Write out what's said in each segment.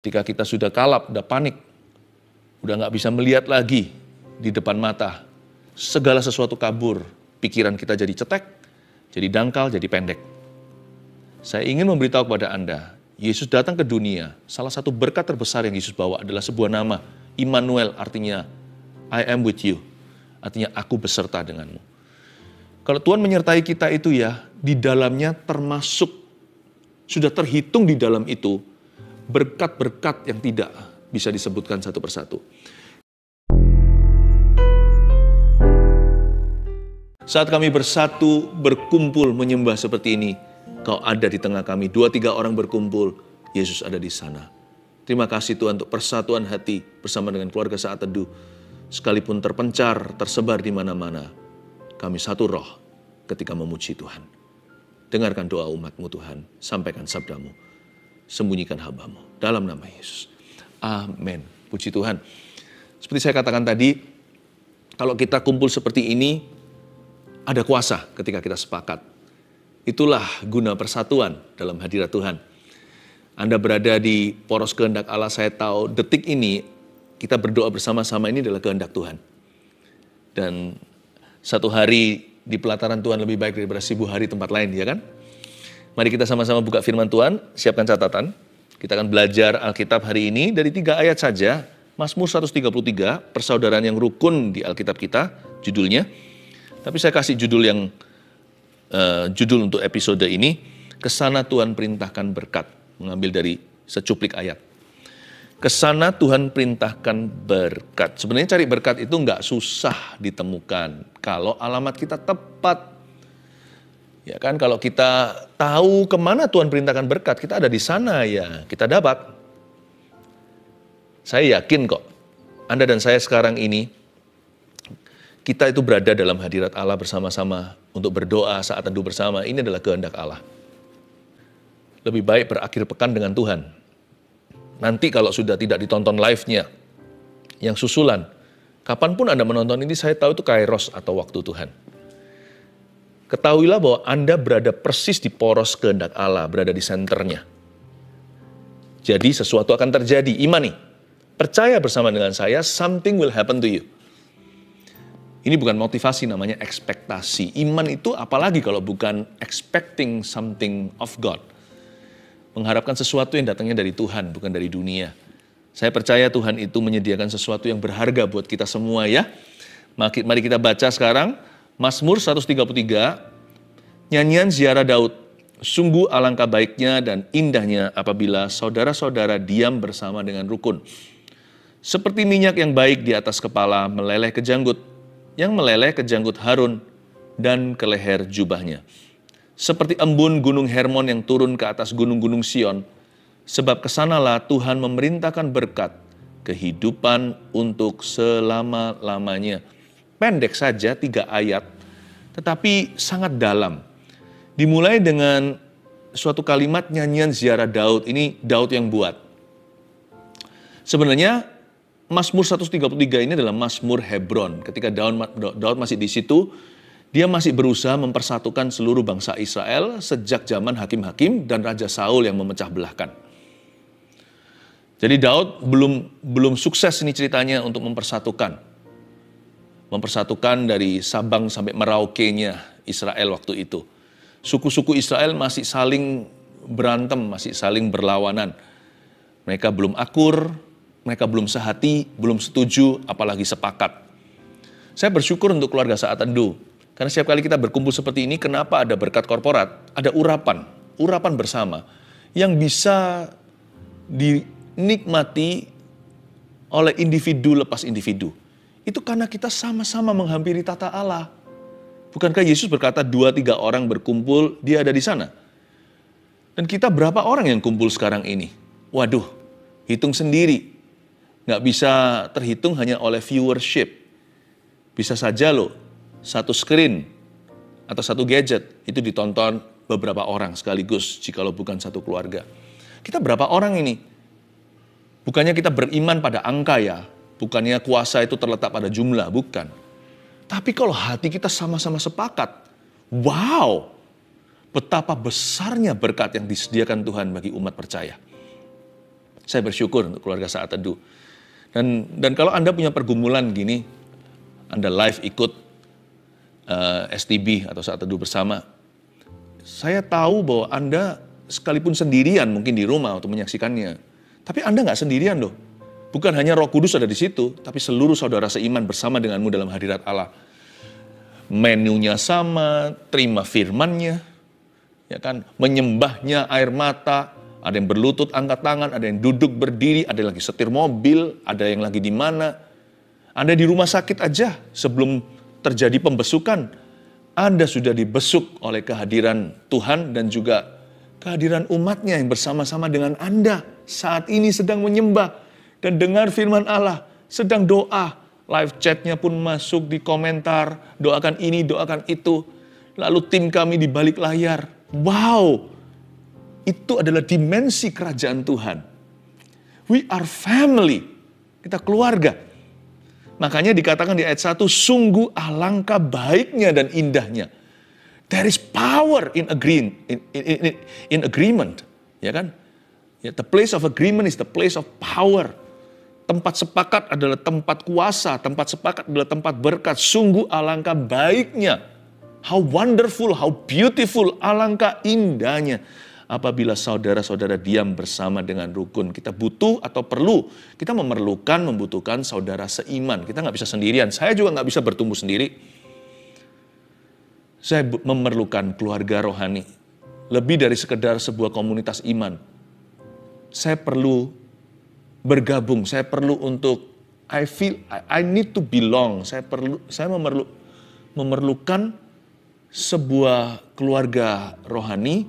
Ketika kita sudah kalap, udah panik, udah nggak bisa melihat lagi di depan mata, segala sesuatu kabur, pikiran kita jadi cetek, jadi dangkal, jadi pendek. Saya ingin memberitahu kepada Anda, Yesus datang ke dunia, salah satu berkat terbesar yang Yesus bawa adalah sebuah nama, Immanuel, artinya I am with you, artinya aku beserta denganmu. Kalau Tuhan menyertai kita itu ya, di dalamnya termasuk, sudah terhitung di dalam itu, berkat-berkat yang tidak bisa disebutkan satu persatu. Saat kami bersatu, berkumpul, menyembah seperti ini, Kau ada di tengah kami, 2-3 orang berkumpul, Yesus ada di sana. Terima kasih Tuhan untuk persatuan hati bersama dengan keluarga Saat Teduh. Sekalipun terpencar, tersebar di mana-mana, kami satu roh ketika memuji Tuhan. Dengarkan doa umat-Mu Tuhan, sampaikan sabda-Mu, sembunyikan hamba-Mu, dalam nama Yesus. Amin. Puji Tuhan. Seperti saya katakan tadi, kalau kita kumpul seperti ini, ada kuasa ketika kita sepakat. Itulah guna persatuan dalam hadirat Tuhan. Anda berada di poros kehendak Allah, saya tahu detik ini kita berdoa bersama-sama ini adalah kehendak Tuhan. Dan satu hari di pelataran Tuhan lebih baik daripada 1000 hari tempat lain, ya kan? Mari kita sama-sama buka firman Tuhan, siapkan catatan. Kita akan belajar Alkitab hari ini dari 3 ayat saja. Mazmur 133, persaudaraan yang rukun di Alkitab kita, judulnya. Tapi saya kasih judul untuk episode ini, Kesana Tuhan perintahkan berkat, mengambil dari secuplik ayat. Kesana Tuhan perintahkan berkat. Sebenarnya cari berkat itu nggak susah ditemukan kalau alamat kita tepat. Ya kan, kalau kita tahu kemana Tuhan perintahkan berkat, kita ada di sana ya, kita dapat. Saya yakin kok, Anda dan saya sekarang ini, kita itu berada dalam hadirat Allah bersama-sama untuk berdoa saat teduh bersama. Ini adalah kehendak Allah. Lebih baik berakhir pekan dengan Tuhan. Nanti kalau sudah tidak ditonton live-nya, yang susulan, kapanpun Anda menonton ini, saya tahu itu kairos atau waktu Tuhan. Ketahuilah bahwa Anda berada persis di poros kehendak Allah, berada di senternya. Jadi sesuatu akan terjadi, imani. Percaya bersama dengan saya, something will happen to you. Ini bukan motivasi, namanya ekspektasi. Iman itu apalagi kalau bukan expecting something of God. Mengharapkan sesuatu yang datangnya dari Tuhan, bukan dari dunia. Saya percaya Tuhan itu menyediakan sesuatu yang berharga buat kita semua ya. Mari kita baca sekarang, Mazmur 133, nyanyian ziarah Daud. Sungguh alangkah baiknya dan indahnya apabila saudara-saudara diam bersama dengan rukun. Seperti minyak yang baik di atas kepala meleleh ke janggut, yang meleleh ke janggut Harun dan ke leher jubahnya. Seperti embun gunung Hermon yang turun ke atas gunung-gunung Sion, sebab kesanalah Tuhan memerintahkan berkat, kehidupan untuk selama-lamanya. Pendek saja 3 ayat, tetapi sangat dalam. Dimulai dengan suatu kalimat nyanyian ziarah Daud, ini Daud yang buat. Sebenarnya Mazmur 133 ini adalah Mazmur Hebron. Ketika Daud masih di situ, dia masih berusaha mempersatukan seluruh bangsa Israel sejak zaman hakim-hakim dan Raja Saul yang memecah belahkan. Jadi Daud belum sukses ini ceritanya untuk mempersatukan dari Sabang sampai Merauke-nya Israel waktu itu. Suku-suku Israel masih saling berantem, masih saling berlawanan. Mereka belum akur, mereka belum sehati, belum setuju, apalagi sepakat. Saya bersyukur untuk keluarga Saat Teduh. Karena setiap kali kita berkumpul seperti ini, kenapa ada berkat korporat? Ada urapan bersama yang bisa dinikmati oleh individu lepas individu. Itu karena kita sama-sama menghampiri tata Allah. Bukankah Yesus berkata 2-3 orang berkumpul, dia ada di sana? Dan kita berapa orang yang kumpul sekarang ini? Waduh, hitung sendiri. Nggak bisa terhitung hanya oleh viewership. Bisa saja loh, satu screen atau satu gadget itu ditonton beberapa orang sekaligus jikalau bukan satu keluarga. Kita berapa orang ini? Bukannya kita beriman pada angka ya, bukannya kuasa itu terletak pada jumlah, bukan. Tapi kalau hati kita sama-sama sepakat, wow, betapa besarnya berkat yang disediakan Tuhan bagi umat percaya. Saya bersyukur untuk keluarga Saat Teduh. Dan kalau Anda punya pergumulan gini, Anda live ikut STB atau Saat Teduh bersama, saya tahu bahwa Anda sekalipun sendirian mungkin di rumah untuk menyaksikannya, tapi Anda nggak sendirian loh. Bukan hanya Roh Kudus ada di situ, tapi seluruh saudara seiman bersama denganmu dalam hadirat Allah. Menunya sama, terima firman-Nya, ya kan? Menyembahnya air mata, ada yang berlutut angkat tangan, ada yang duduk berdiri, ada yang lagi setir mobil, ada yang lagi di mana. Anda di rumah sakit aja sebelum terjadi pembesukan, Anda sudah dibesuk oleh kehadiran Tuhan dan juga kehadiran umat-Nya yang bersama-sama dengan Anda saat ini sedang menyembah dan dengar firman Allah, sedang doa. Live chat-nya pun masuk di komentar, doakan ini, doakan itu. Lalu tim kami di balik layar. Wow, itu adalah dimensi kerajaan Tuhan. We are family, kita keluarga. Makanya dikatakan di ayat 1, sungguh alangkah baiknya dan indahnya. There is power in agreement, ya kan? The place of agreement is the place of power. Tempat sepakat adalah tempat kuasa, tempat sepakat adalah tempat berkat. Sungguh alangkah baiknya. How wonderful, how beautiful, alangkah indahnya. Apabila saudara-saudara diam bersama dengan rukun. Kita butuh atau perlu, kita membutuhkan saudara seiman. Kita nggak bisa sendirian, saya juga nggak bisa bertumbuh sendiri. Saya memerlukan keluarga rohani. Lebih dari sekedar sebuah komunitas iman. Saya perlu bergabung, saya perlu untuk I need to belong. Saya memerlukan sebuah keluarga rohani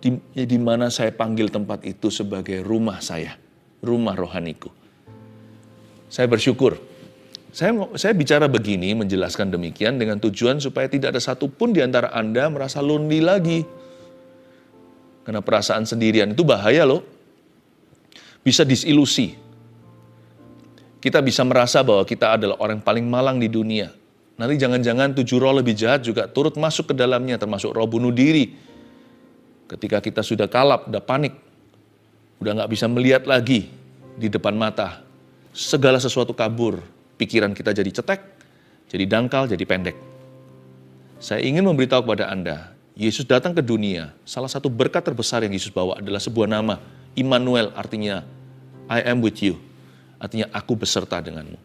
di mana saya panggil tempat itu sebagai rumah saya, rumah rohaniku. Saya bersyukur. Saya bicara begini, menjelaskan demikian dengan tujuan supaya tidak ada satupun di antara Anda merasa lonely lagi. Karena perasaan sendirian itu bahaya loh. Bisa disilusi. Kita bisa merasa bahwa kita adalah orang paling malang di dunia. Nanti jangan-jangan 7 roh lebih jahat juga turut masuk ke dalamnya, termasuk roh bunuh diri. Ketika kita sudah kalap, udah panik, udah gak bisa melihat lagi di depan mata. Segala sesuatu kabur, pikiran kita jadi cetek, jadi dangkal, jadi pendek. Saya ingin memberitahu kepada Anda, Yesus datang ke dunia, salah satu berkat terbesar yang Yesus bawa adalah sebuah nama, Immanuel, artinya I am with you, artinya aku beserta denganmu.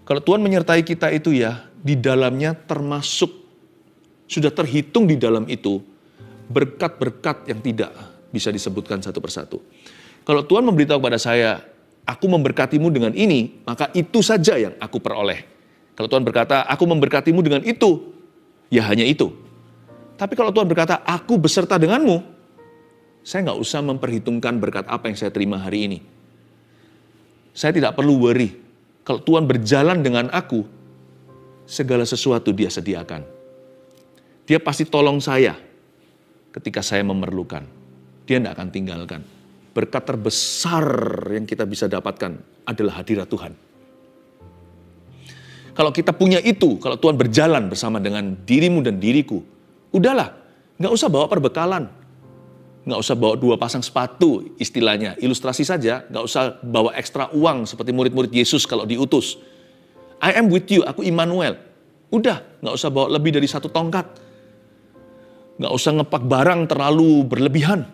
Kalau Tuhan menyertai kita itu ya, di dalamnya termasuk, sudah terhitung di dalam itu, berkat-berkat yang tidak bisa disebutkan satu persatu. Kalau Tuhan memberitahu kepada saya, aku memberkatimu dengan ini, maka itu saja yang aku peroleh. Kalau Tuhan berkata, aku memberkatimu dengan itu, ya hanya itu. Tapi kalau Tuhan berkata, aku beserta denganmu, saya nggak usah memperhitungkan berkat apa yang saya terima hari ini. Saya tidak perlu worry. Kalau Tuhan berjalan dengan aku, segala sesuatu Dia sediakan. Dia pasti tolong saya ketika saya memerlukan. Dia tidak akan tinggalkan. Berkat terbesar yang kita bisa dapatkan adalah hadirat Tuhan. Kalau kita punya itu, kalau Tuhan berjalan bersama dengan dirimu dan diriku, udahlah, nggak usah bawa perbekalan. Nggak usah bawa 2 pasang sepatu, istilahnya. Ilustrasi saja, nggak usah bawa ekstra uang seperti murid-murid Yesus kalau diutus. I am with you, aku Immanuel. Udah, nggak usah bawa lebih dari 1 tongkat. Nggak usah ngepak barang terlalu berlebihan.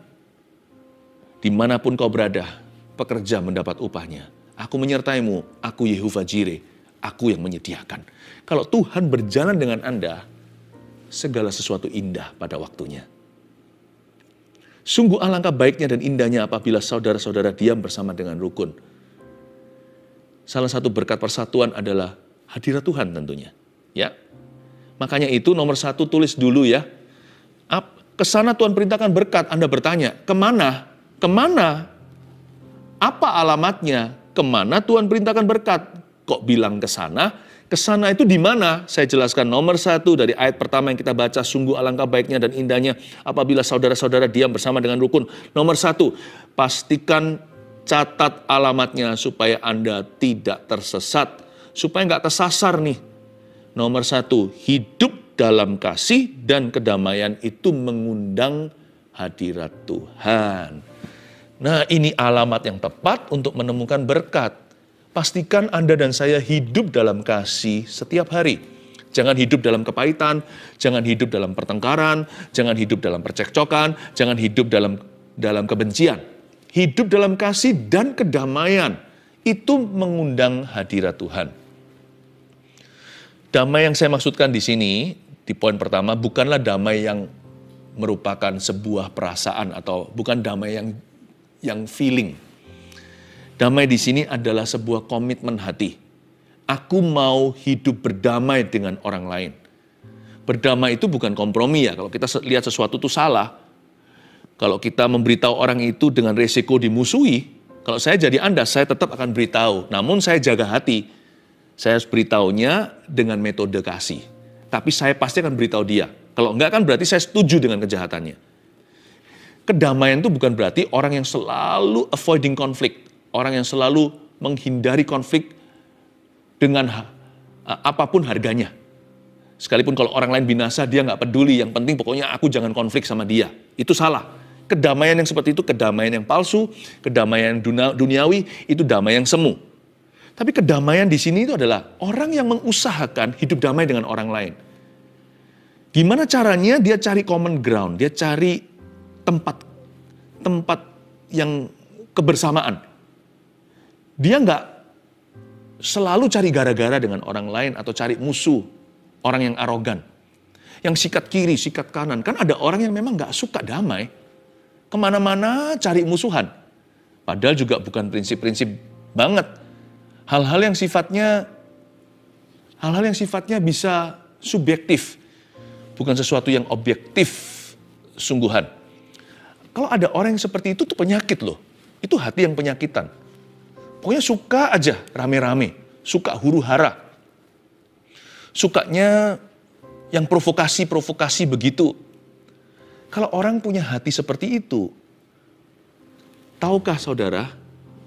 Dimanapun kau berada, pekerja mendapat upahnya. Aku menyertaimu, aku Yehovah Jireh, aku yang menyediakan. Kalau Tuhan berjalan dengan Anda, segala sesuatu indah pada waktunya. Sungguh alangkah baiknya dan indahnya apabila saudara-saudara diam bersama dengan rukun. Salah satu berkat persatuan adalah hadirat Tuhan tentunya. Ya, makanya itu nomor 1 tulis dulu ya. Kesana Tuhan perintahkan berkat, Anda bertanya, kemana? Kemana? Apa alamatnya? Kemana Tuhan perintahkan berkat? Kok bilang ke sana? Ke sana itu di mana? Saya jelaskan nomor 1 dari ayat pertama yang kita baca, sungguh alangkah baiknya dan indahnya apabila saudara-saudara diam bersama dengan rukun. Nomor 1, pastikan catat alamatnya supaya Anda tidak tersesat, supaya nggak tersasar nih. Nomor 1, hidup dalam kasih dan kedamaian itu mengundang hadirat Tuhan. Nah, ini alamat yang tepat untuk menemukan berkat. Pastikan Anda dan saya hidup dalam kasih setiap hari. Jangan hidup dalam kepahitan, jangan hidup dalam pertengkaran, jangan hidup dalam percekcokan, jangan hidup dalam kebencian. Hidup dalam kasih dan kedamaian, itu mengundang hadirat Tuhan. Damai yang saya maksudkan di sini, di poin pertama, bukanlah damai yang merupakan sebuah perasaan atau bukan damai yang feeling. Damai di sini adalah sebuah komitmen hati. Aku mau hidup berdamai dengan orang lain. Berdamai itu bukan kompromi ya. Kalau kita lihat sesuatu itu salah, kalau kita memberitahu orang itu dengan resiko dimusuhi, kalau saya jadi Anda, saya tetap akan beritahu. Namun saya jaga hati. Saya harus beritahunya dengan metode kasih. Tapi saya pasti akan beritahu dia. Kalau enggak kan berarti saya setuju dengan kejahatannya. Kedamaian itu bukan berarti orang yang selalu avoiding konflik. Orang yang selalu menghindari konflik dengan apapun harganya. Sekalipun kalau orang lain binasa, dia nggak peduli. Yang penting pokoknya aku jangan konflik sama dia. Itu salah. Kedamaian yang seperti itu, kedamaian yang palsu, kedamaian duniawi, itu damai yang semu. Tapi kedamaian di sini itu adalah orang yang mengusahakan hidup damai dengan orang lain. Gimana caranya? Dia cari common ground, dia cari tempat yang kebersamaan. Dia nggak selalu cari gara-gara dengan orang lain atau cari musuh, orang yang arogan, yang sikat kiri, sikat kanan. Kan ada orang yang memang nggak suka damai, kemana-mana cari musuhan. Padahal juga bukan prinsip-prinsip banget. Hal-hal yang sifatnya bisa subjektif, bukan sesuatu yang objektif sungguhan. Kalau ada orang yang seperti itu tuh penyakit loh. Itu hati yang penyakitan. Pokoknya suka aja rame-rame, suka huru-hara. Sukanya yang provokasi-provokasi begitu. Kalau orang punya hati seperti itu, tahukah saudara,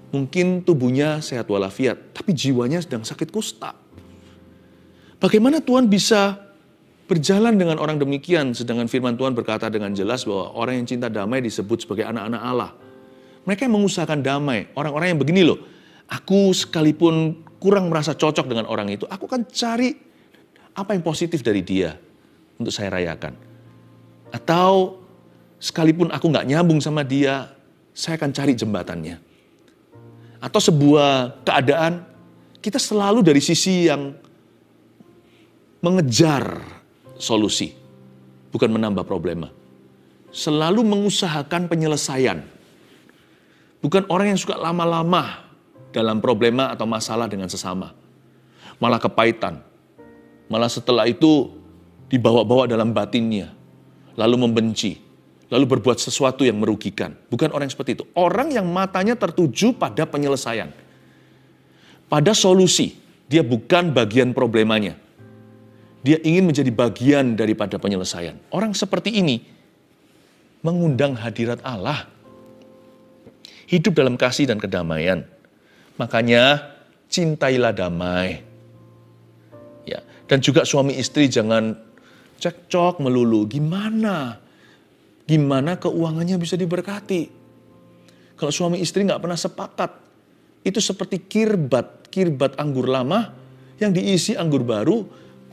mungkin tubuhnya sehat walafiat, tapi jiwanya sedang sakit kusta. Bagaimana Tuhan bisa berjalan dengan orang demikian, sedangkan firman Tuhan berkata dengan jelas bahwa orang yang cinta damai disebut sebagai anak-anak Allah. Mereka yang mengusahakan damai, orang-orang yang begini loh, aku sekalipun kurang merasa cocok dengan orang itu, aku akan cari apa yang positif dari dia untuk saya rayakan. Atau sekalipun aku nggak nyambung sama dia, saya akan cari jembatannya. Atau sebuah keadaan, kita selalu dari sisi yang mengejar solusi, bukan menambah problema. Selalu mengusahakan penyelesaian. Bukan orang yang suka lama-lama dalam problema atau masalah dengan sesama. Malah kepahitan. Malah setelah itu dibawa-bawa dalam batinnya. Lalu membenci. Lalu berbuat sesuatu yang merugikan. Bukan orang yang seperti itu. Orang yang matanya tertuju pada penyelesaian. Pada solusi. Dia bukan bagian problemanya. Dia ingin menjadi bagian daripada penyelesaian. Orang seperti ini mengundang hadirat Allah. Hidup dalam kasih dan kedamaian. Makanya cintailah damai. Ya, dan juga suami istri jangan cekcok melulu. Gimana keuangannya bisa diberkati? Kalau suami istri nggak pernah sepakat, itu seperti kirbat anggur lama yang diisi anggur baru,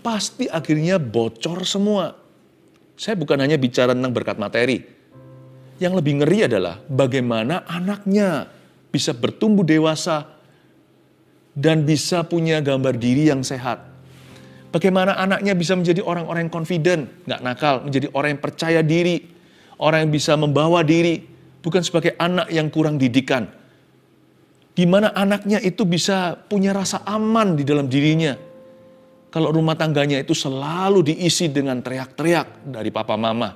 pasti akhirnya bocor semua. Saya bukan hanya bicara tentang berkat materi. Yang lebih ngeri adalah bagaimana anaknya bisa bertumbuh dewasa dan bisa punya gambar diri yang sehat. Bagaimana anaknya bisa menjadi orang-orang yang confident, nggak nakal, menjadi orang yang percaya diri, orang yang bisa membawa diri, bukan sebagai anak yang kurang didikan. Gimana anaknya itu bisa punya rasa aman di dalam dirinya. Kalau rumah tangganya itu selalu diisi dengan teriak-teriak dari papa mama.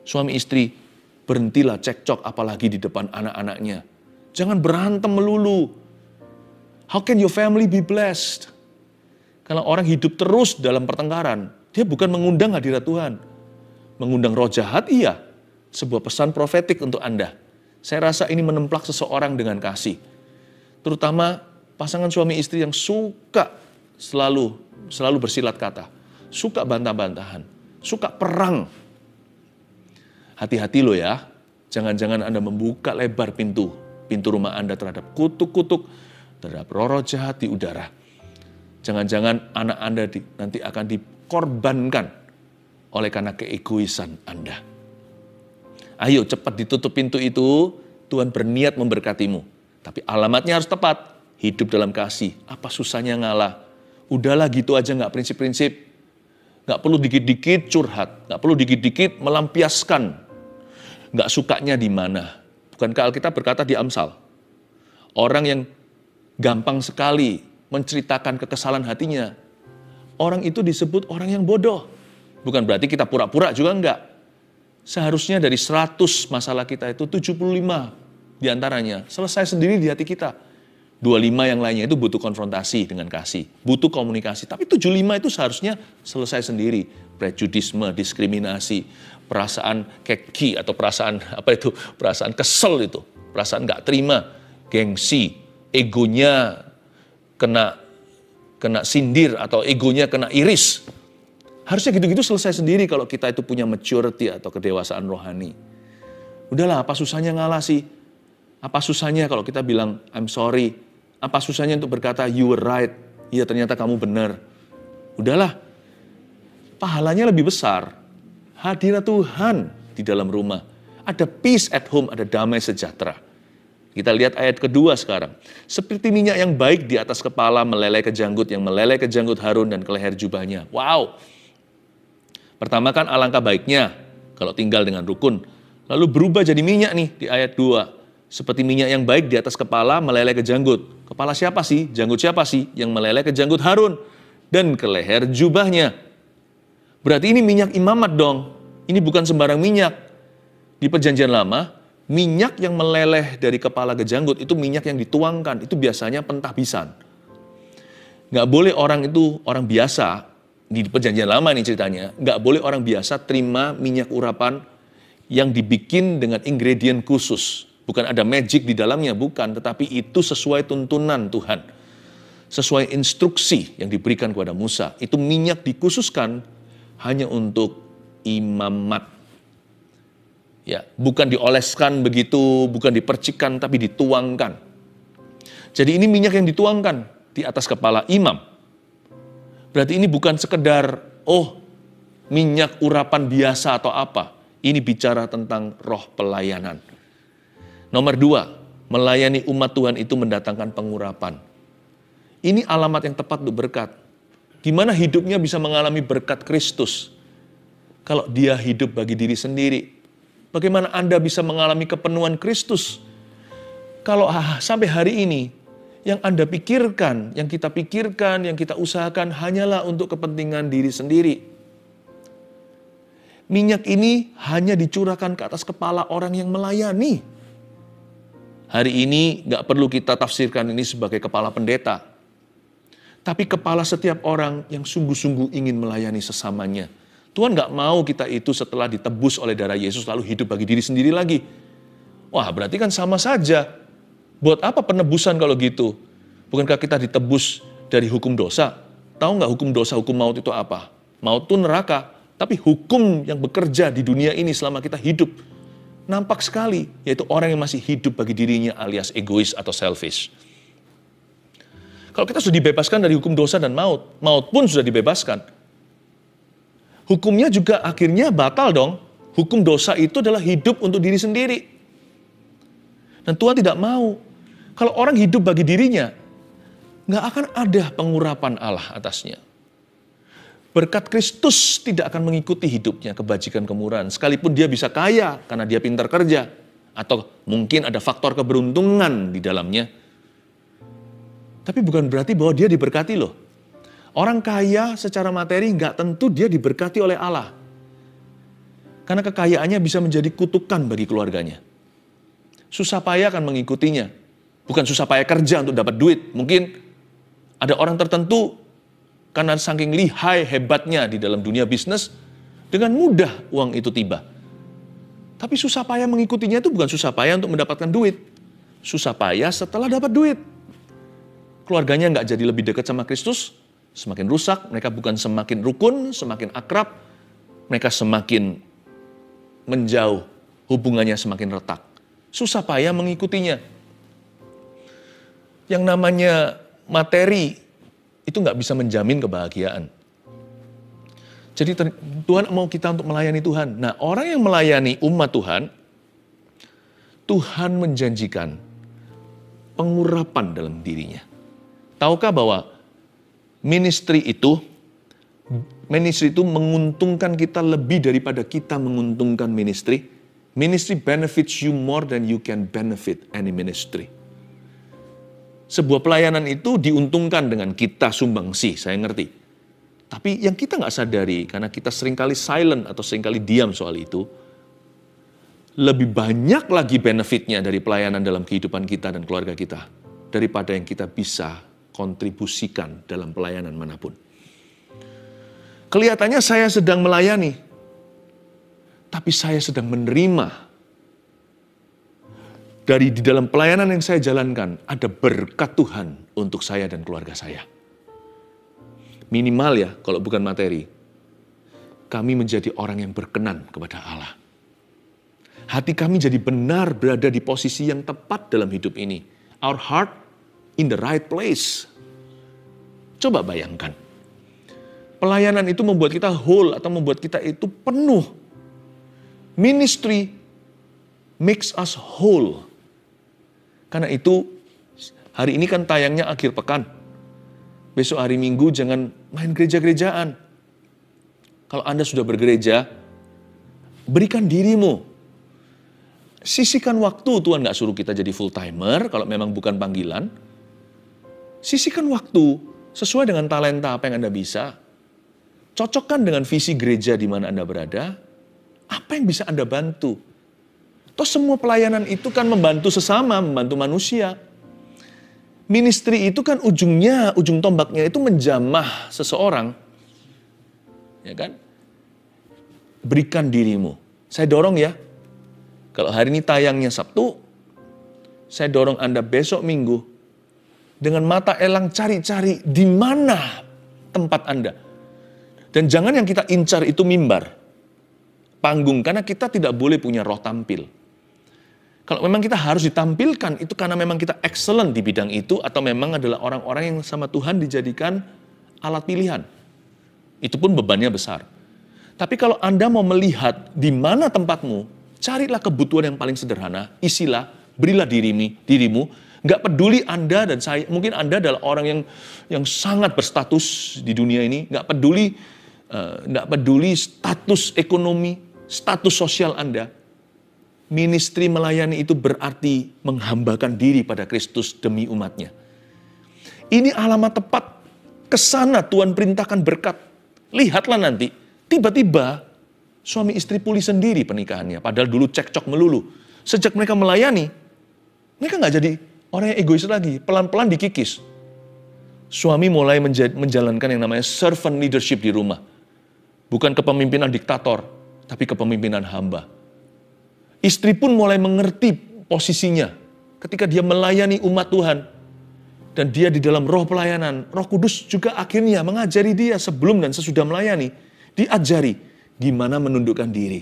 Suami istri, berhentilah cekcok apalagi di depan anak-anaknya. Jangan berantem melulu. How can your family be blessed? Kalau orang hidup terus dalam pertengkaran, dia bukan mengundang hadirat Tuhan. Mengundang roh jahat, iya. Sebuah pesan profetik untuk Anda. Saya rasa ini menemplak seseorang dengan kasih. Terutama pasangan suami istri yang suka selalu bersilat kata. Suka bantah-bantahan. Suka perang. Hati-hati loh ya. Jangan-jangan Anda membuka lebar pintu rumah Anda terhadap kutuk-kutuk, terhadap roh-roh jahat di udara. Jangan-jangan anak Anda nanti akan dikorbankan oleh karena keegoisan Anda. Ayo cepat ditutup pintu itu, Tuhan berniat memberkatimu. Tapi alamatnya harus tepat, hidup dalam kasih. Apa susahnya ngalah? Udahlah gitu aja, nggak prinsip-prinsip. Nggak perlu dikit-dikit curhat, nggak perlu dikit-dikit melampiaskan. Nggak sukanya di mana. Bukankah Alkitab berkata di Amsal, orang yang gampang sekali menceritakan kekesalan hatinya, orang itu disebut orang yang bodoh. Bukan berarti kita pura-pura juga enggak. Seharusnya dari 100 masalah kita itu 75 diantaranya selesai sendiri di hati kita. 25 yang lainnya itu butuh konfrontasi dengan kasih, butuh komunikasi. Tapi 75 itu seharusnya selesai sendiri. Prejudisme, diskriminasi, perasaan keki atau perasaan perasaan kesel itu, perasaan nggak terima, gengsi, egonya kena sindir atau egonya kena iris. Harusnya gitu-gitu selesai sendiri kalau kita itu punya maturity atau kedewasaan rohani. Udahlah, apa susahnya ngalah sih? Apa susahnya kalau kita bilang I'm sorry? Apa susahnya untuk berkata you were right? Iya, ternyata kamu benar. Udahlah. Pahalanya lebih besar. Hadirat Tuhan di dalam rumah. Ada peace at home, ada damai sejahtera. Kita lihat ayat kedua sekarang. Seperti minyak yang baik di atas kepala meleleh ke janggut, yang meleleh ke janggut Harun dan ke leher jubahnya. Wow. Pertama kan alangkah baiknya kalau tinggal dengan rukun. Lalu berubah jadi minyak nih di ayat 2. Seperti minyak yang baik di atas kepala meleleh ke janggut. Kepala siapa sih? Janggut siapa sih? Yang meleleh ke janggut Harun dan ke leher jubahnya. Berarti ini minyak imamat dong. Ini bukan sembarang minyak. Di Perjanjian Lama, minyak yang meleleh dari kepala ke janggut itu minyak yang dituangkan. Itu biasanya pentahbisan. Nggak boleh orang itu, orang biasa, di Perjanjian Lama nih ceritanya, nggak boleh orang biasa terima minyak urapan yang dibikin dengan ingredient khusus. Bukan ada magic di dalamnya, bukan. Tetapi itu sesuai tuntunan Tuhan. Sesuai instruksi yang diberikan kepada Musa. Itu minyak dikhususkan hanya untuk imamat. Ya, bukan dioleskan begitu, bukan dipercikkan, tapi dituangkan. Jadi ini minyak yang dituangkan di atas kepala imam. Berarti ini bukan sekedar, minyak urapan biasa atau apa. Ini bicara tentang roh pelayanan. Nomor 2, melayani umat Tuhan itu mendatangkan pengurapan. Ini alamat yang tepat untuk berkat. Gimana hidupnya bisa mengalami berkat Kristus? Kalau dia hidup bagi diri sendiri. Bagaimana Anda bisa mengalami kepenuhan Kristus? Kalau sampai hari ini, yang Anda pikirkan, yang kita pikirkan, yang kita usahakan hanyalah untuk kepentingan diri sendiri. Minyak ini hanya dicurahkan ke atas kepala orang yang melayani. Hari ini nggak perlu kita tafsirkan ini sebagai kepala pendeta. Tapi kepala setiap orang yang sungguh-sungguh ingin melayani sesamanya. Tuhan nggak mau kita itu setelah ditebus oleh darah Yesus lalu hidup bagi diri sendiri lagi. Wah, berarti kan sama saja. Buat apa penebusan kalau gitu? Bukankah kita ditebus dari hukum dosa? Tahu nggak hukum dosa, hukum maut itu apa? Maut itu neraka. Tapi hukum yang bekerja di dunia ini selama kita hidup, nampak sekali, yaitu orang yang masih hidup bagi dirinya alias egois atau selfish. Kalau kita sudah dibebaskan dari hukum dosa dan maut, maut pun sudah dibebaskan. Hukumnya juga akhirnya batal dong. Hukum dosa itu adalah hidup untuk diri sendiri. Dan Tuhan tidak mau. Kalau orang hidup bagi dirinya, nggak akan ada pengurapan Allah atasnya. Berkat Kristus tidak akan mengikuti hidupnya, kebajikan kemurahan. Sekalipun dia bisa kaya karena dia pintar kerja. Atau mungkin ada faktor keberuntungan di dalamnya. Tapi bukan berarti bahwa dia diberkati loh. Orang kaya secara materi nggak tentu dia diberkati oleh Allah. Karena kekayaannya bisa menjadi kutukan bagi keluarganya. Susah payah akan mengikutinya. Bukan susah payah kerja untuk dapat duit. Mungkin ada orang tertentu karena saking lihai hebatnya di dalam dunia bisnis, dengan mudah uang itu tiba. Tapi susah payah mengikutinya itu bukan susah payah untuk mendapatkan duit. Susah payah setelah dapat duit. Keluarganya nggak jadi lebih dekat sama Kristus, semakin rusak, mereka bukan semakin rukun, semakin akrab, mereka semakin menjauh hubungannya semakin retak. Susah payah mengikutinya. Yang namanya materi itu nggak bisa menjamin kebahagiaan. Jadi Tuhan mau kita untuk melayani Tuhan. Nah, orang yang melayani umat Tuhan, Tuhan menjanjikan pengurapan dalam dirinya. Tahukah bahwa ministry itu menguntungkan kita lebih daripada kita menguntungkan ministry? Ministry benefits you more than you can benefit any ministry. Sebuah pelayanan itu diuntungkan dengan kita sumbangsi, saya ngerti. Tapi yang kita nggak sadari, karena kita seringkali silent atau seringkali diam soal itu, lebih banyak lagi benefitnya dari pelayanan dalam kehidupan kita dan keluarga kita, daripada yang kita bisa kontribusikan dalam pelayanan manapun. Kelihatannya saya sedang melayani, tapi saya sedang menerima. Di dalam pelayanan yang saya jalankan, ada berkat Tuhan untuk saya dan keluarga saya. Minimal ya, kalau bukan materi, kami menjadi orang yang berkenan kepada Allah. Hati kami jadi benar berada di posisi yang tepat dalam hidup ini. Our heart in the right place. Coba bayangkan. Pelayanan itu membuat kita whole atau membuat kita itu penuh. Ministry makes us whole. Karena itu, hari ini kan tayangnya akhir pekan. Besok hari Minggu jangan main gereja-gerejaan. Kalau Anda sudah bergereja, berikan dirimu. Sisihkan waktu, Tuhan gak suruh kita jadi full-timer kalau memang bukan panggilan. Sisihkan waktu sesuai dengan talenta apa yang Anda bisa. Cocokkan dengan visi gereja di mana Anda berada. Apa yang bisa Anda bantu? Toh semua pelayanan itu kan membantu sesama, membantu manusia. Ministry itu kan ujung tombaknya itu menjamah seseorang. Ya kan? Berikan dirimu. Saya dorong ya. Kalau hari ini tayangnya Sabtu, saya dorong Anda besok Minggu dengan mata elang cari-cari di mana tempat Anda. Dan jangan yang kita incar itu mimbar, panggung, karena kita tidak boleh punya roh tampil. Kalau memang kita harus ditampilkan, itu karena memang kita excellent di bidang itu, atau memang adalah orang-orang yang sama Tuhan dijadikan alat pilihan. Itu pun bebannya besar. Tapi kalau Anda mau melihat di mana tempatmu, carilah kebutuhan yang paling sederhana, isilah, berilah dirimu. Nggak peduli Anda dan saya, mungkin Anda adalah orang yang sangat berstatus di dunia ini, nggak peduli status ekonomi, status sosial Anda. Ministry melayani itu berarti menghambakan diri pada Kristus demi umatnya. Ini alamat tepat. Kesana Tuhan perintahkan berkat. Lihatlah nanti, tiba-tiba suami istri pulih sendiri pernikahannya. Padahal dulu cekcok melulu. Sejak mereka melayani, mereka nggak jadi orang yang egois lagi. Pelan-pelan dikikis. Suami mulai menjalankan yang namanya servant leadership di rumah. Bukan kepemimpinan diktator, tapi kepemimpinan hamba. Istri pun mulai mengerti posisinya ketika dia melayani umat Tuhan. Dan dia di dalam roh pelayanan, Roh Kudus juga akhirnya mengajari dia sebelum dan sesudah melayani. Diajari gimana menundukkan diri.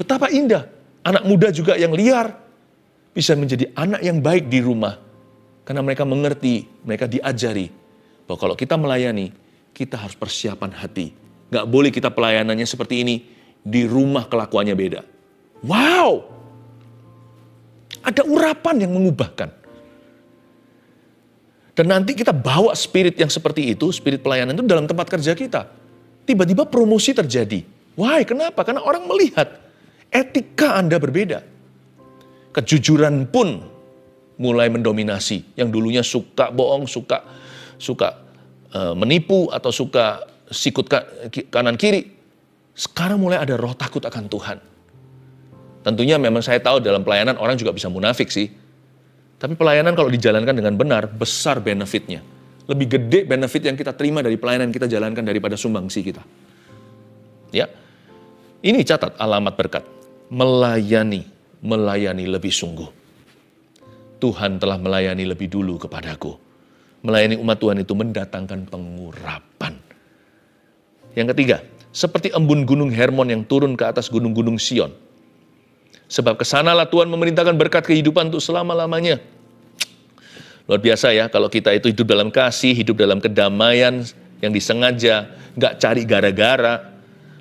Betapa indah, anak muda juga yang liar bisa menjadi anak yang baik di rumah. Karena mereka mengerti, mereka diajari bahwa kalau kita melayani, kita harus persiapan hati. Gak boleh kita pelayanannya seperti ini, di rumah kelakuannya beda. Wow, ada urapan yang mengubahkan. Dan nanti kita bawa spirit yang seperti itu, spirit pelayanan itu dalam tempat kerja kita. Tiba-tiba promosi terjadi. Why? Kenapa? Karena orang melihat etika Anda berbeda. Kejujuran pun mulai mendominasi. Yang dulunya suka bohong, suka menipu, atau suka sikut kanan kiri. Sekarang mulai ada roh takut akan Tuhan. Tentunya memang saya tahu dalam pelayanan orang juga bisa munafik sih. Tapi pelayanan kalau dijalankan dengan benar, besar benefitnya. Lebih gede benefit yang kita terima dari pelayanan kita jalankan daripada sumbangsi kita. Ya, ini catat alamat berkat. Melayani lebih sungguh. Tuhan telah melayani lebih dulu kepadaku. Melayani umat Tuhan itu mendatangkan pengurapan. Yang ketiga, seperti embun gunung Hermon yang turun ke atas gunung-gunung Sion. Sebab kesanalah Tuhan memerintahkan berkat kehidupan untuk selama-lamanya. Luar biasa ya, kalau kita itu hidup dalam kasih, hidup dalam kedamaian yang disengaja, nggak cari gara-gara.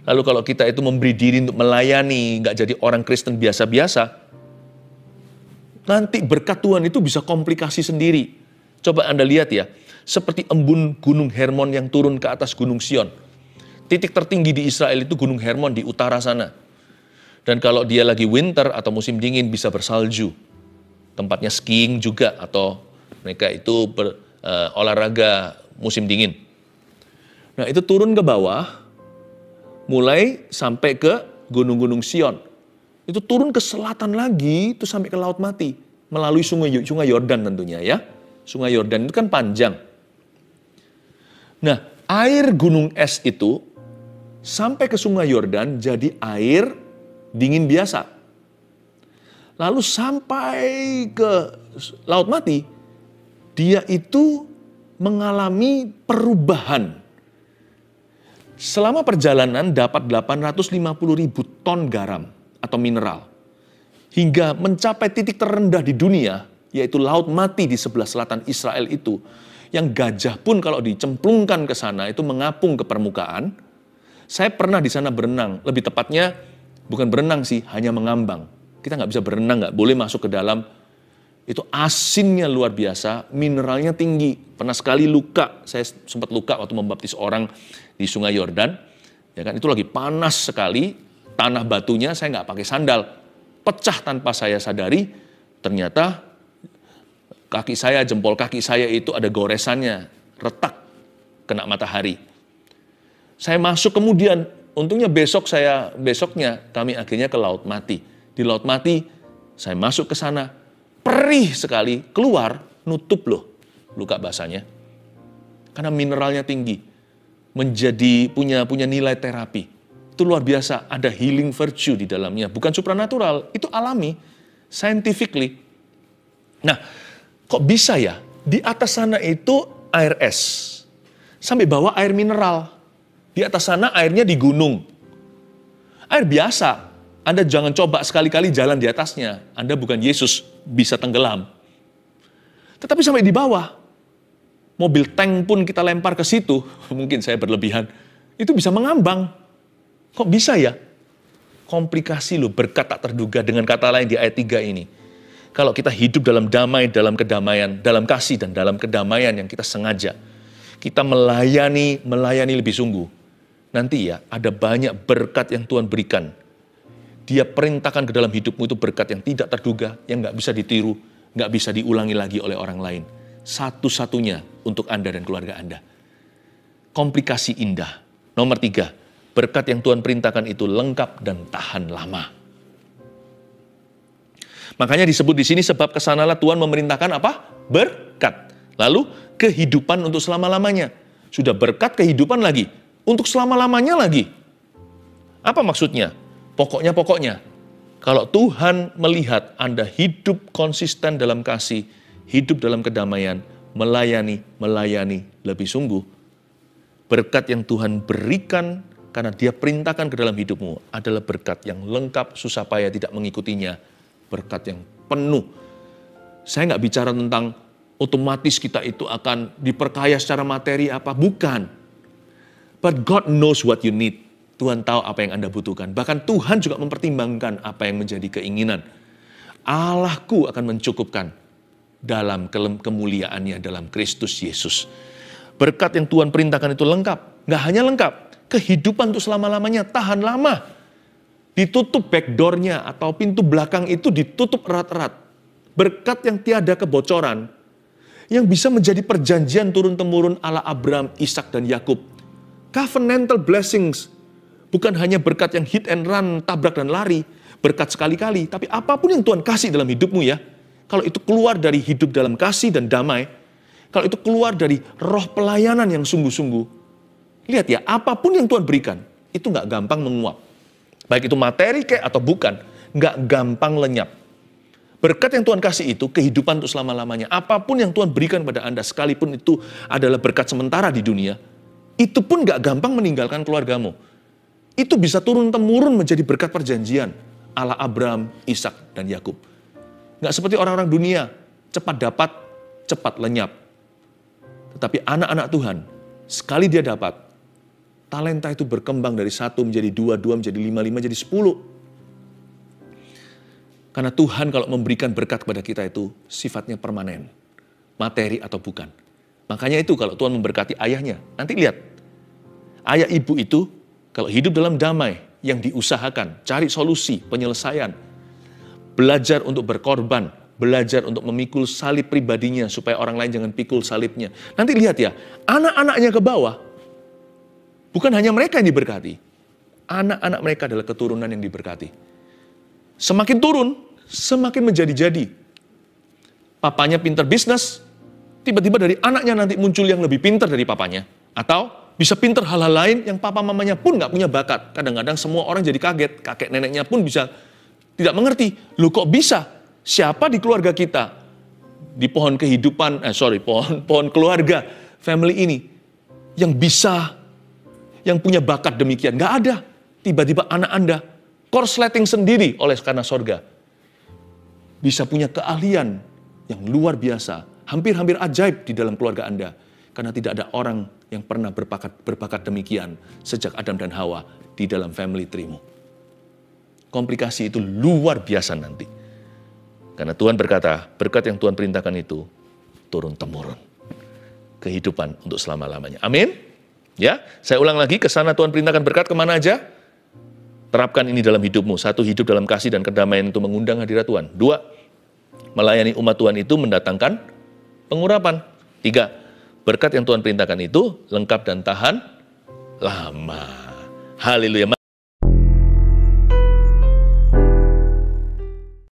Lalu kalau kita itu memberi diri untuk melayani, nggak jadi orang Kristen biasa-biasa, nanti berkat Tuhan itu bisa komplikasi sendiri. Coba Anda lihat ya, seperti embun Gunung Hermon yang turun ke atas Gunung Sion. Titik tertinggi di Israel itu Gunung Hermon di utara sana. Dan kalau dia lagi winter atau musim dingin bisa bersalju. Tempatnya skiing juga atau mereka itu olahraga musim dingin. Nah itu turun ke bawah, mulai sampai ke gunung-gunung Sion. Itu turun ke selatan lagi, itu sampai ke Laut Mati. Melalui sungai Yordan tentunya ya. Sungai Yordan itu kan panjang. Nah air gunung es itu sampai ke sungai Yordan jadi air dingin biasa. Lalu sampai ke Laut Mati, dia itu mengalami perubahan. Selama perjalanan dapat 850.000 ton garam atau mineral. Hingga mencapai titik terendah di dunia, yaitu Laut Mati di sebelah selatan Israel itu. Yang gajah pun kalau dicemplungkan ke sana itu mengapung ke permukaan. Saya pernah di sana berenang, lebih tepatnya bukan berenang sih, hanya mengambang. Kita nggak bisa berenang, nggak boleh masuk ke dalam. Itu asinnya luar biasa, mineralnya tinggi. Pernah sekali luka, saya sempat luka waktu membaptis orang di Sungai Yordan. Ya kan, itu lagi panas sekali, tanah batunya saya nggak pakai sandal. Pecah tanpa saya sadari, ternyata kaki saya, jempol kaki saya itu ada goresannya, retak, kena matahari. Saya masuk kemudian, untungnya besoknya kami akhirnya ke Laut Mati. Di Laut Mati, saya masuk ke sana, perih sekali, keluar, nutup loh luka basahnya. Karena mineralnya tinggi, punya nilai terapi. Itu luar biasa, ada healing virtue di dalamnya. Bukan supranatural, itu alami, scientifically. Nah, kok bisa ya? Di atas sana itu air es, sampai bawah air mineral. Di atas sana airnya di gunung. Air biasa. Anda jangan coba sekali-kali jalan di atasnya. Anda bukan Yesus, bisa tenggelam. Tetapi sampai di bawah, mobil tank pun kita lempar ke situ, mungkin saya berlebihan, itu bisa mengambang. Kok bisa ya? Komplikasi loh, berkat tak terduga. Dengan kata lain di ayat 3 ini. Kalau kita hidup dalam damai, dalam kedamaian, dalam kasih dan dalam kedamaian yang kita sengaja, kita melayani lebih sungguh. Nanti ya, ada banyak berkat yang Tuhan berikan. Dia perintahkan ke dalam hidupmu itu berkat yang tidak terduga, yang nggak bisa ditiru, nggak bisa diulangi lagi oleh orang lain. Satu-satunya untuk Anda dan keluarga Anda. Komplikasi indah. Nomor 3, berkat yang Tuhan perintahkan itu lengkap dan tahan lama. Makanya disebut di sini sebab kesanalah Tuhan memerintahkan apa? Berkat. Lalu kehidupan untuk selama-lamanya. Sudah berkat kehidupan lagi. Untuk selama-lamanya lagi. Apa maksudnya? Pokoknya, kalau Tuhan melihat Anda hidup konsisten dalam kasih, hidup dalam kedamaian, melayani lebih sungguh, berkat yang Tuhan berikan karena Dia perintahkan ke dalam hidupmu adalah berkat yang lengkap, susah payah tidak mengikutinya, berkat yang penuh. Saya nggak bicara tentang otomatis kita itu akan diperkaya secara materi apa, bukan. But God knows what you need. Tuhan tahu apa yang Anda butuhkan. Bahkan Tuhan juga mempertimbangkan apa yang menjadi keinginan. Allahku akan mencukupkan dalam kemuliaannya dalam Kristus Yesus. Berkat yang Tuhan perintahkan itu lengkap. Nggak hanya lengkap, kehidupan untuk selama-lamanya, tahan lama. Ditutup backdoor-nya atau pintu belakang itu ditutup erat-erat. Berkat yang tiada kebocoran, yang bisa menjadi perjanjian turun-temurun ala Abraham, Ishak dan Yakub. Covenantal blessings. Bukan hanya berkat yang hit and run, tabrak dan lari, berkat sekali-kali. Tapi apapun yang Tuhan kasih dalam hidupmu ya, kalau itu keluar dari hidup dalam kasih dan damai, kalau itu keluar dari roh pelayanan yang sungguh-sungguh, lihat ya, apapun yang Tuhan berikan, itu nggak gampang menguap. Baik itu materi kayak atau bukan, nggak gampang lenyap. Berkat yang Tuhan kasih itu, kehidupan untuk selama-lamanya. Apapun yang Tuhan berikan pada Anda, sekalipun itu adalah berkat sementara di dunia, itu pun nggak gampang meninggalkan keluargamu. Itu bisa turun-temurun menjadi berkat perjanjian. ala Abraham, Ishak, dan Yakub. Nggak seperti orang-orang dunia, cepat dapat, cepat lenyap. Tetapi anak-anak Tuhan, sekali dia dapat, talenta itu berkembang dari 1 menjadi 2, 2 menjadi 5, 5 menjadi 10. Karena Tuhan kalau memberikan berkat kepada kita itu sifatnya permanen, materi atau bukan. Makanya itu kalau Tuhan memberkati ayahnya, nanti lihat, ayah ibu itu kalau hidup dalam damai, yang diusahakan, cari solusi, penyelesaian, belajar untuk berkorban, belajar untuk memikul salib pribadinya supaya orang lain jangan pikul salibnya. Nanti lihat ya, anak-anaknya ke bawah, bukan hanya mereka yang diberkati, anak-anak mereka adalah keturunan yang diberkati. Semakin turun, semakin menjadi-jadi. Papanya pintar bisnis, tiba-tiba dari anaknya nanti muncul yang lebih pintar dari papanya. Atau bisa pintar hal-hal lain yang papa mamanya pun nggak punya bakat. Kadang-kadang semua orang jadi kaget, kakek neneknya pun bisa tidak mengerti. Loh kok bisa? Siapa di keluarga kita? Di pohon kehidupan, pohon keluarga, family ini, yang bisa, yang punya bakat demikian. Nggak ada. Tiba-tiba anak Anda, korsleting sendiri oleh karena sorga. Bisa punya keahlian yang luar biasa. Hampir-hampir ajaib di dalam keluarga Anda. Karena tidak ada orang yang pernah berbakat demikian sejak Adam dan Hawa di dalam family tree-mu. Komplikasi itu luar biasa nanti. Karena Tuhan berkata, berkat yang Tuhan perintahkan itu turun-temurun. Kehidupan untuk selama-lamanya. Amin. Ya, saya ulang lagi, ke sana Tuhan perintahkan berkat kemana aja? Terapkan ini dalam hidupmu. 1, hidup dalam kasih dan kedamaian itu mengundang hadirat Tuhan. 2, melayani umat Tuhan itu mendatangkan pengurapan. 3, berkat yang Tuhan perintahkan itu lengkap dan tahan lama. Haleluya.